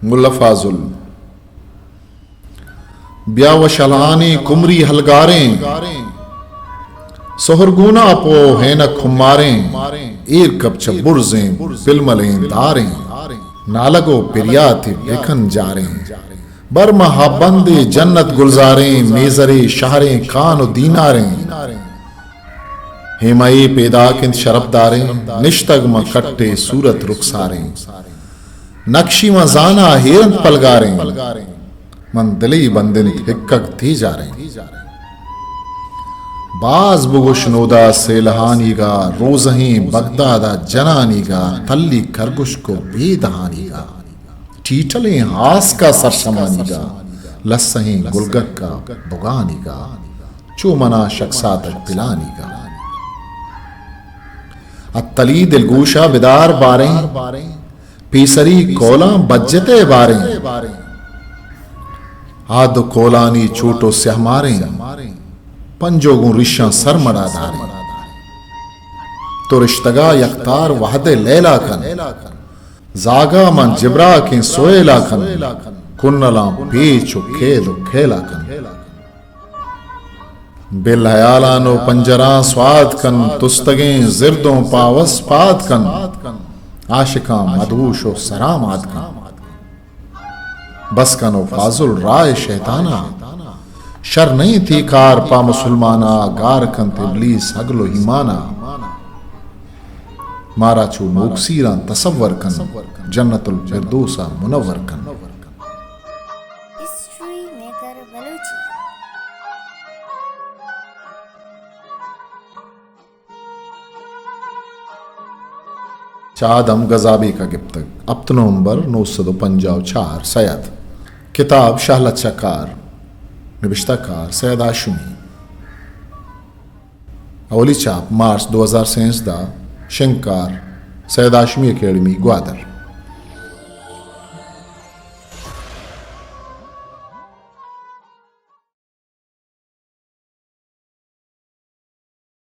मुल्ला फाजुल ब्यावशलाने कुमरी हलगारें सोहरगुना पो है न खुमारें ईर कब बुर्जें बिलमलें दारें नालगो पिरियाति बेखन जारें बर महाबंदे जन्नत गुलजारें मेजरे शहरें खान दीनारें हेमई पैदा किन शरबदारें निश्तगम कट्टे सूरत रुखसारें नक्शी मजाना हेरन पलगारें मन दिली बंदिन हिक्कक थी जा रहे बाज बुगुश नोदा से लहानीगा रोजही बगदादा जनानीगा तल्ली खरगुश को बेदहानीगा टीटलें हास का सरसमानीगा लस्सही गुलगक का बुगानीगा चूमना शख्सा तक पिलानीगा अत्तली दिलगूशा बिदार बारें पीसरी कोला बज्जते बारें आद कोलानी चूटो से हमारे पंजोगुं रिशा सरमड़ा दारे तो रिश्तगा यख्तार वहदे लैला कन जागा मन जिब्रा के सोएला कन कुन्नला बेचो खेलो खेला कन बिलहयालानो पंजरा स्वाद कन तुस्तगे जिर्दों पावस पाद कन आशिका मदहूशो सरामाद का बस कनो फाजुल राय शैताना शर नहीं थी कार पा मुसलमाना गार कन तिबलीस अगलो ईमाना मारा चू मोक्सीरा तसव्वर कन जन्नतुल फिरदौसा मुनव्वर कन चादम गजाबी का गिफ्तग अप्त नवंबर 954 सैयद किताब शाहलत शकार निबिश्ताकार सैयद आशुमी अवली चाप मार्च 2013 शिंकार सैयद आशमी अकेडमी ग्वादर।